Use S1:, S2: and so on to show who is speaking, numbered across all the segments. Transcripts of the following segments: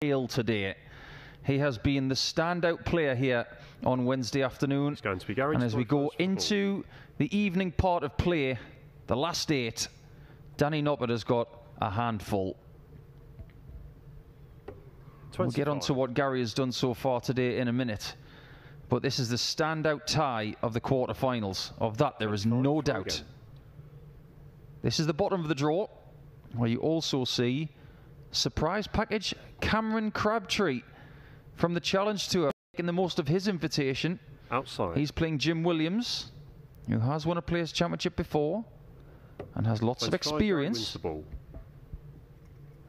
S1: ill today. He has been the standout player here on Wednesday afternoon.
S2: It's going to be Gary.
S1: And as we go into the evening part of play, the last 8, Danny Noppert has got a handful. 25. We'll get on to what Gary has done so far today in a minute. But this is the standout tie of the quarterfinals. Of that, there is no doubt. This is the bottom of the draw, where you also see surprise package Cameron Crabtree from the Challenge Tour, making the most of his invitation.
S2: Outside.
S1: He's playing Jim Williams, who has won a Players' Championship before and has lots of experience.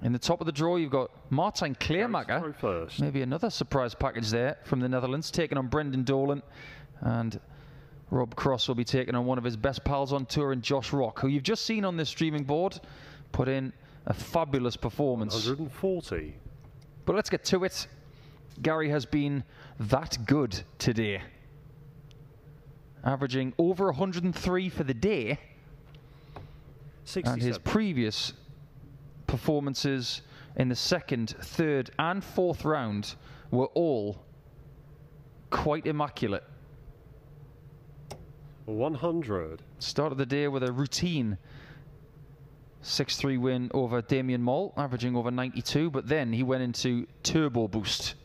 S1: In the top of the draw, you've got Martijn Kleermaker. Maybe another surprise package there from the Netherlands, taking on Brendan Dolan. And Rob Cross will be taking on one of his best pals on tour in Josh Rock, who you've just seen on this streaming board put in a fabulous performance.
S2: 140.
S1: But let's get to it. Gary has been that good today, averaging over 103 for the day. 67. And his previous performances in the second, third and fourth round were all quite immaculate.
S2: 100.
S1: Started the day with a routine 6-3 win over Damien Moll, averaging over 92, but then he went into turbo boost,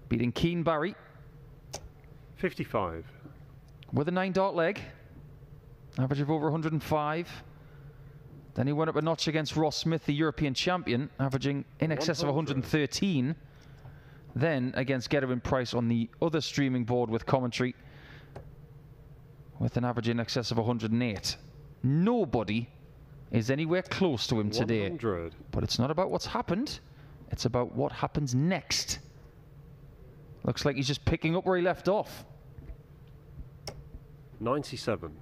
S1: beating Keane Barry
S2: 55
S1: with a 9-dart leg, average of over 105. Then he went up a notch against Ross Smith, the European champion, averaging in excess of 113. Then against Gerwyn Price on the other streaming board with commentary, with an average in excess of 108. Nobody is anywhere close to him today.
S2: 100.
S1: But it's not about what's happened, it's about what happens next. Looks like he's just picking up where he left off.
S2: 97.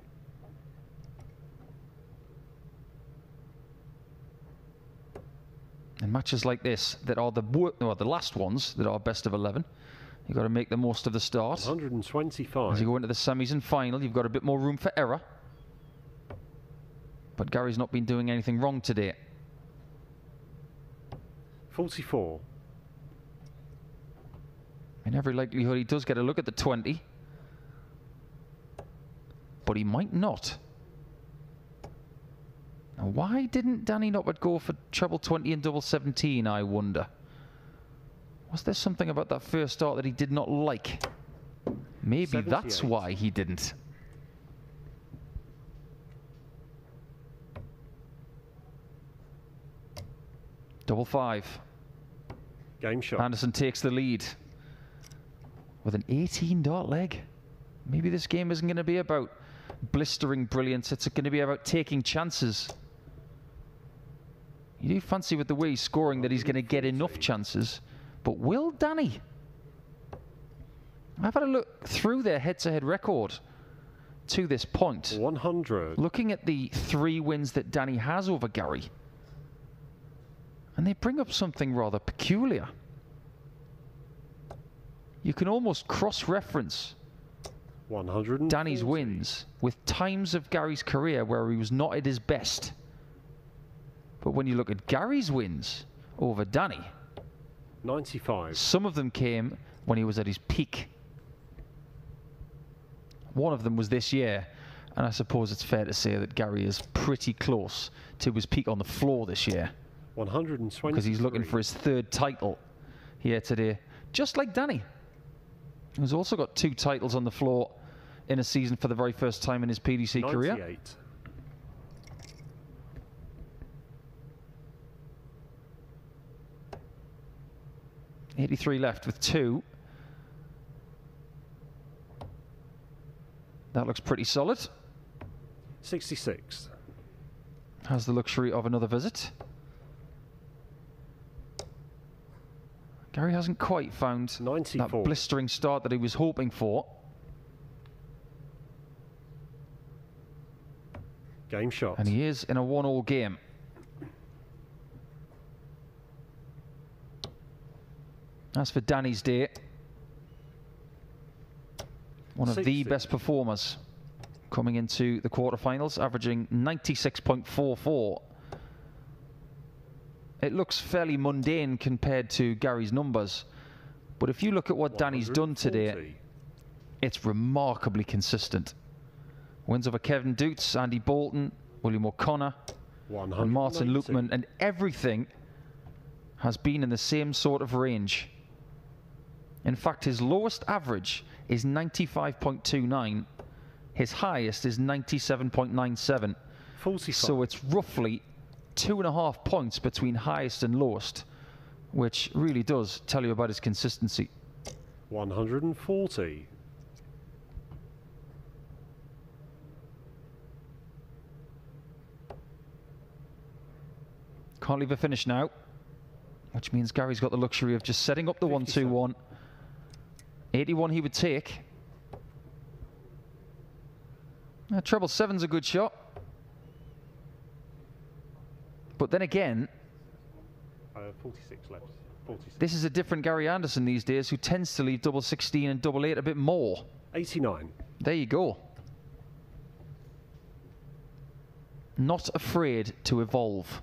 S1: In matches like this, that are the last ones that are best of 11, you've got to make the most of the start.
S2: 125.
S1: As you go into the semis and final, you've got a bit more room for error. But Gary's not been doing anything wrong today.
S2: 44.
S1: In every likelihood, he does get a look at the 20. But he might not. Now, why didn't Danny Noppert go for treble 20 and double 17, I wonder? Was there something about that first start that he did not like? Maybe 78. That's why he didn't. Double 5.
S2: Game shot.
S1: Anderson takes the lead with an 18-dart leg. Maybe this game isn't going to be about blistering brilliance. It's going to be about taking chances. You do fancy with the way he's scoring that he's going to get enough chances. But will Danny? I've had a look through their head-to-head record to this point.
S2: 100.
S1: Looking at the 3 wins that Danny has over Gary. And they bring up something rather peculiar. You can almost cross-reference Danny's wins with times of Gary's career where he was not at his best. But when you look at Gary's wins over Danny,
S2: 95.
S1: Some of them came when he was at his peak. One of them was this year, and I suppose it's fair to say that Gary is pretty close to his peak on the floor this year.
S2: 120.
S1: Because he's looking for his 3rd title here today, just like Danny, who's also got 2 titles on the floor in a season for the very first time in his PDC
S2: 98.
S1: career. 83 left with 2. That looks pretty solid.
S2: 66.
S1: Has the luxury of another visit. Gary hasn't quite found
S2: 94.
S1: that blistering start that he was hoping for.
S2: Game shot.
S1: And he is in a 1-all game. As for Danny's day, one of
S2: 60.
S1: the best performers coming into the quarterfinals, averaging 96.44. it looks fairly mundane compared to Gary's numbers. But if you look at what Danny's done today, it's remarkably consistent. Wins over Kevin Dutz, Andy Bolton, William O'Connor, and Martin Lukman, and everything has been in the same sort of range. In fact, his lowest average is 95.29. His highest is 97.97.
S2: 45.
S1: So it's roughly 2.5 points between highest and lowest, which really does tell you about his consistency.
S2: 140.
S1: Can't leave a finish now, which means Gary's got the luxury of just setting up the 1-2-1. 81 he would take. Treble 7's a good shot. But then again,
S2: 46 left. 46.
S1: this is a different Gary Anderson these days, who tends to leave double 16 and double 8 a bit more.
S2: 89.
S1: There you go. Not afraid to evolve.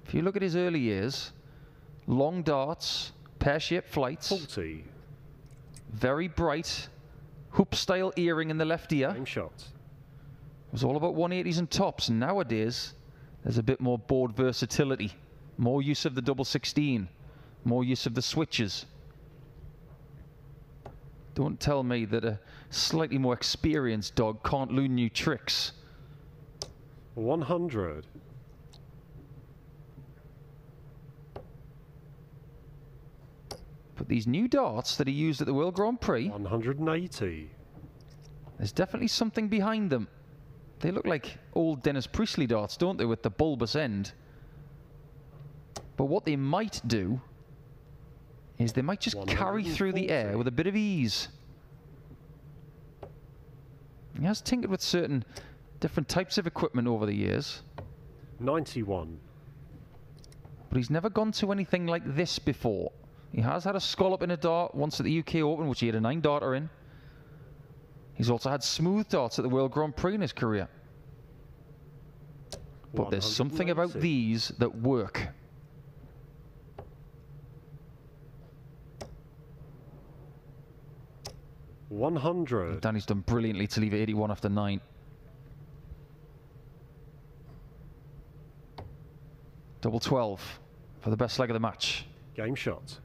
S1: If you look at his early years, long darts, pear-shaped flights,
S2: 40.
S1: very bright, hoop-style earring in the left ear.
S2: Game shot.
S1: It was all about 180s and tops. Nowadays, there's a bit more board versatility, more use of the double 16, more use of the switches. Don't tell me that a slightly more experienced dog can't learn new tricks.
S2: 100.
S1: But these new darts that he used at the World Grand Prix,
S2: 180.
S1: there's definitely something behind them. They look like old Dennis Priestley darts, don't they, with the bulbous end? But what they might do is they might just carry through the air with a bit of ease. He has tinkered with certain different types of equipment over the years,
S2: 91.
S1: but he's never gone to anything like this before. He has had a scallop in a dart once at the UK Open, which he had a 9-darter in. He's also had smooth darts at the World Grand Prix in his career. But there's something about these that work.
S2: $100.
S1: Danny's done brilliantly to leave it 81 after 9. Double 12 for the best leg of the match.
S2: Game shot.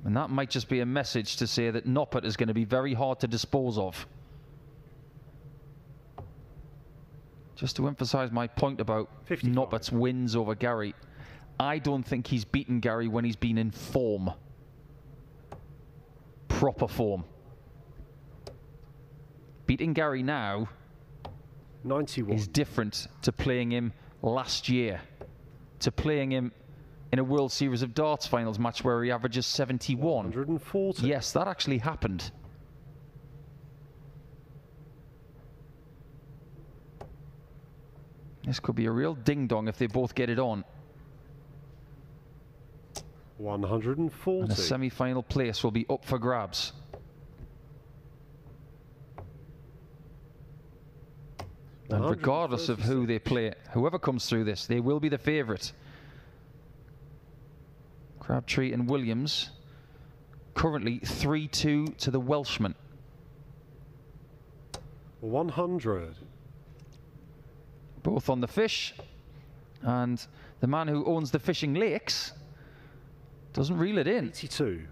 S1: And that might just be a message to say that Noppert is going to be very hard to dispose of. Just to emphasize my point about
S2: 55.
S1: Noppert's wins over Gary, I don't think he's beaten Gary when he's been in form. Proper form. Beating Gary now
S2: 91.
S1: is different to playing him last year, to playing him in a World Series of Darts finals match where he averages 71.
S2: 140.
S1: Yes, that actually happened. This could be a real ding-dong if they both get it on.
S2: 140.
S1: And a semi-final place will be up for grabs. And regardless of who they play, whoever comes through this, they will be the favourite. Crabtree and Williams currently 3-2 to the Welshman.
S2: 100.
S1: Both on the fish, and the man who owns the fishing lakes doesn't reel it in.
S2: 82.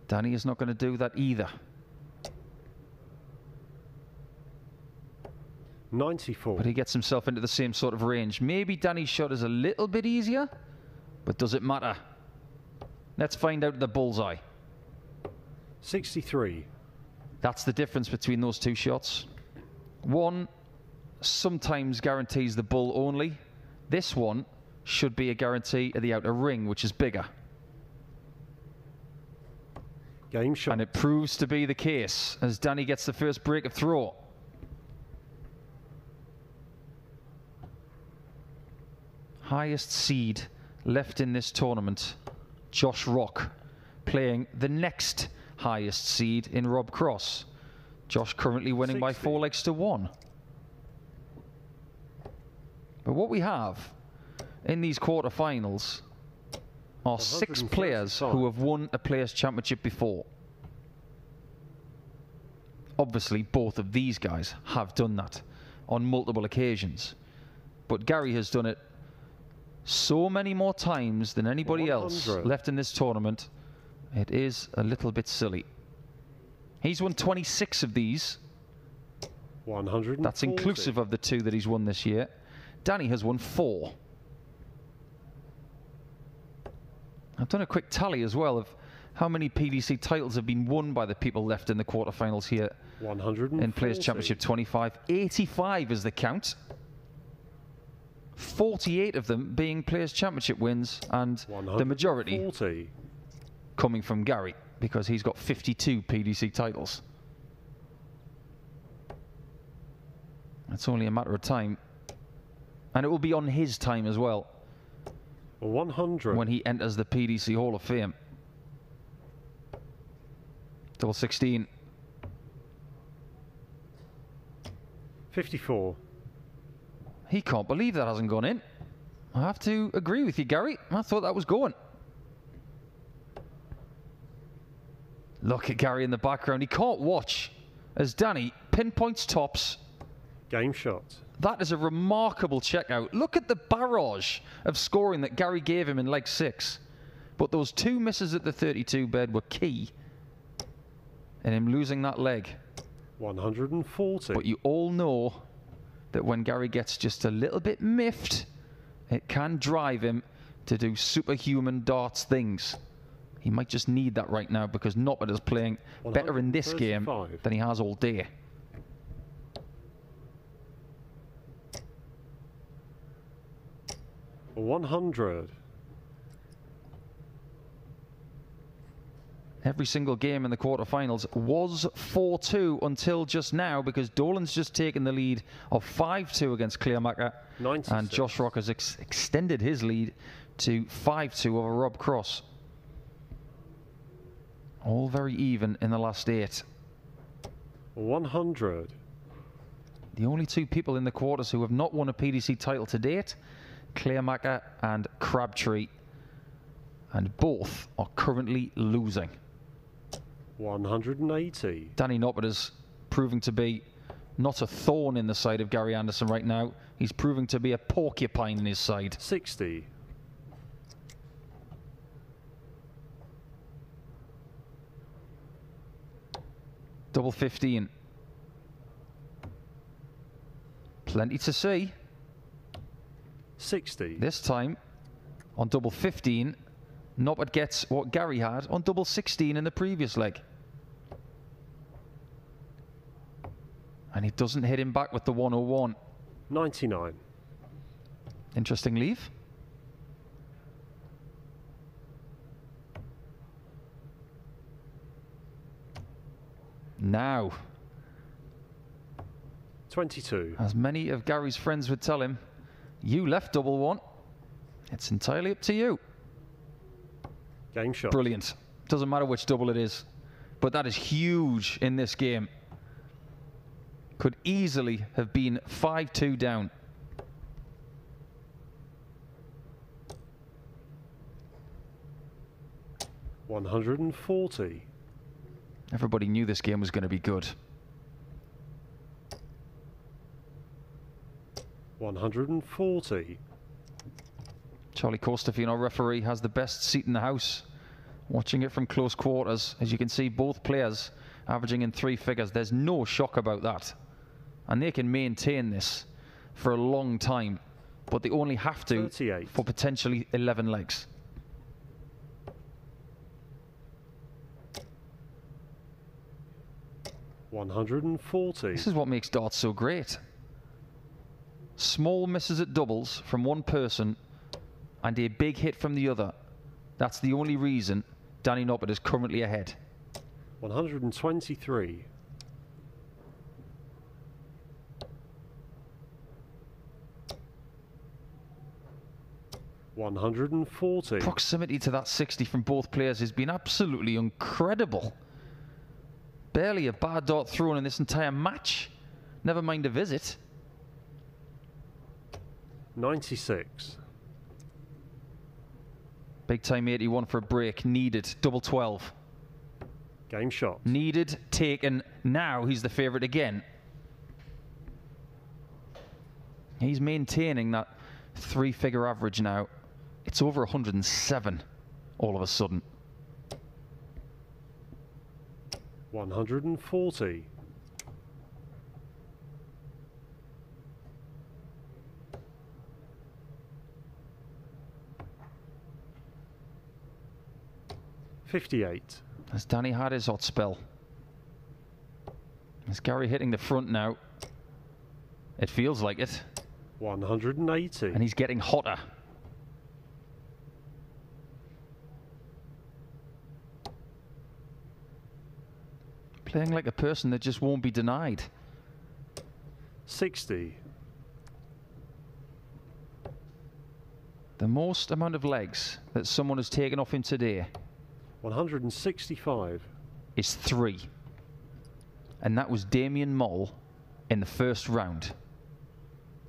S1: Danny is not going to do that either.
S2: 94.
S1: But he gets himself into the same sort of range. Maybe Danny's shot is a little bit easier, but does it matter? Let's find out the bullseye.
S2: 63.
S1: That's the difference between those two shots. One sometimes guarantees the bull only. This one should be a guarantee of the outer ring, which is bigger.
S2: Game shot.
S1: And it proves to be the case as Danny gets the first break of throw. Highest seed left in this tournament, Josh Rock, playing the next highest seed in Rob Cross. Josh currently winning by 4 legs to 1. But what we have in these quarterfinals are 6 players who have won a Players' Championship before. Obviously, both of these guys have done that on multiple occasions. But Gary has done it so many more times than anybody else left in this tournament. It is a little bit silly. He's won 26 of these.
S2: 140.
S1: That's inclusive of the 2 that he's won this year. Danny has won 4. I've done a quick tally as well of how many PDC titles have been won by the people left in the quarterfinals here
S2: 140.
S1: in Players' Championship 25. 85 is the count. 48 of them being Players' Championship wins, and the majority coming from Gary, because he's got 52 PDC titles. It's only a matter of time, and it will be on his time as well
S2: 100
S1: when he enters the PDC Hall of Fame. Double 16.
S2: 54.
S1: He can't believe that hasn't gone in. I have to agree with you, Gary. I thought that was going. Look at Gary in the background. He can't watch as Danny pinpoints tops.
S2: Game shot.
S1: That is a remarkable checkout. Look at the barrage of scoring that Gary gave him in leg 6. But those 2 misses at the 32 bed were key in him losing that leg.
S2: 140.
S1: But you all know that when Gary gets just a little bit miffed, it can drive him to do superhuman darts things. He might just need that right now, because Noppert is playing better in this game than he has all day.
S2: A 100.
S1: Every single game in the quarterfinals was 4-2 until just now, because Dolan's just taken the lead of 5-2 against Clearmaker, and Josh Rock has extended his lead to 5-2 over Rob Cross. All very even in the last 8.
S2: 100.
S1: The only 2 people in the quarters who have not won a PDC title to date, Clearmaker and Crabtree, and both are currently losing.
S2: 180.
S1: Danny Noppert is proving to be not a thorn in the side of Gary Anderson right now. He's proving to be a porcupine in his side.
S2: 60.
S1: Double 15. Plenty to see.
S2: 60.
S1: This time, on double 15, Noppert gets what Gary had on double 16 in the previous leg. And he doesn't hit him back with the 101.
S2: 99.
S1: Interesting leave. Now,
S2: 22.
S1: as many of Gary's friends would tell him, you left double 1. It's entirely up to you.
S2: Game shot.
S1: Brilliant. Doesn't matter which double it is. But that is huge in this game. Could easily have been 5-2 down.
S2: $140.
S1: Everybody knew this game was going to be good.
S2: 140.
S1: Charlie Costafino, referee, has the best seat in the house, watching it from close quarters. As you can see, both players averaging in 3 figures. There's no shock about that. And they can maintain this for a long time, but they only have to
S2: 38.
S1: for potentially 11 legs.
S2: $140.
S1: This is what makes darts so great. Small misses at doubles from one person and a big hit from the other. That's the only reason Danny Noppert is currently ahead.
S2: 123. $140.
S1: Proximity to that 60 from both players has been absolutely incredible. Barely a bad dart thrown in this entire match. Never mind a visit.
S2: 96.
S1: Big time 81 for a break. Needed. Double 12.
S2: Game shot.
S1: Needed, taken. Now he's the favourite again. He's maintaining that three-figure average now. It's over 107 all of a sudden.
S2: 140. $58.
S1: As Danny had his hot spell. Is Gary hitting the front now? It feels like it.
S2: 180.
S1: And he's getting hotter. Playing like a person that just won't be denied.
S2: 60.
S1: The most amount of legs that someone has taken off him today
S2: 165.
S1: is 3. And that was Damien Moll in the first round.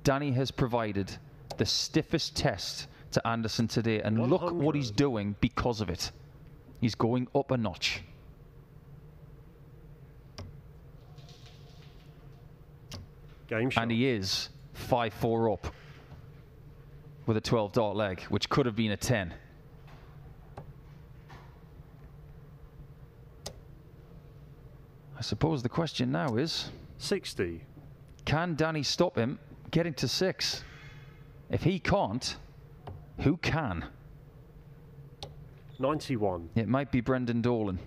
S1: Danny has provided the stiffest test to Anderson today, and
S2: 100.
S1: look what he's doing because of it. He's going up a notch.
S2: Game shot.
S1: And he is 5-4 up with a 12 dart leg, which could have been a 10. I suppose the question now is,
S2: 60.
S1: can Danny stop him getting to 6? If he can't, who can?
S2: 91.
S1: It might be Brendan Dolan.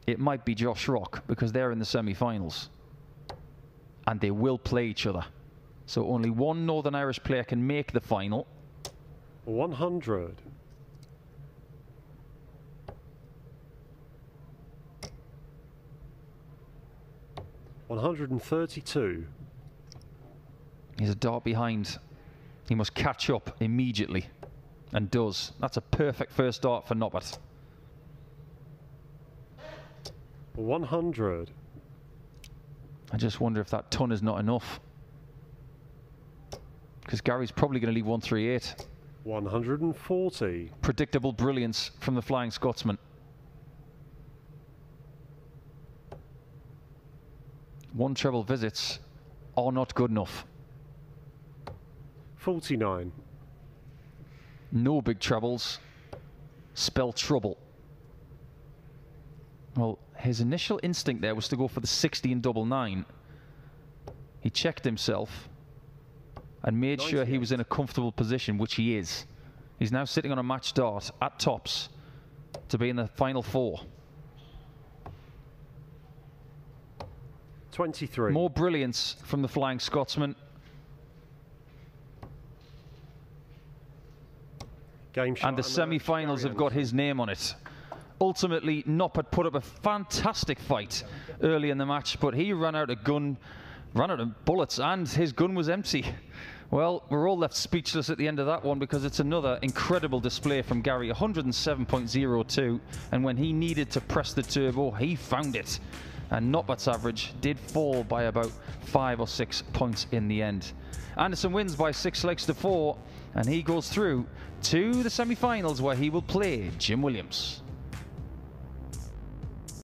S1: It might be Josh Rock, because they're in the semi-finals. And they will play each other. So only one Northern Irish player can make the final.
S2: 100. $132.
S1: He's a dart behind. He must catch up immediately. And does. That's a perfect first dart for Noppert.
S2: 100.
S1: I just wonder if that ton is not enough. Because Gary's probably going to leave 138.
S2: 140.
S1: Predictable brilliance from the Flying Scotsman. One treble visits are not good enough.
S2: 49.
S1: No big trebles spell trouble. Well, his initial instinct there was to go for the 60 and double 9. He checked himself and made sure he was in a comfortable position, which he is. He's now sitting on a match dart at tops to be in the final 4.
S2: 23.
S1: More brilliance from the Flying Scotsman.
S2: Game shot.
S1: And the semi-finals have got his name on it. Ultimately, Noppert put up a fantastic fight early in the match, but he ran out of bullets, and his gun was empty. Well, we're all left speechless at the end of that one, because it's another incredible display from Gary. 107.02, and when he needed to press the turbo, he found it. And Noppert's average did fall by about 5 or 6 points in the end. Anderson wins by 6 legs to 4, and he goes through to the semi-finals, where he will play Jim Williams.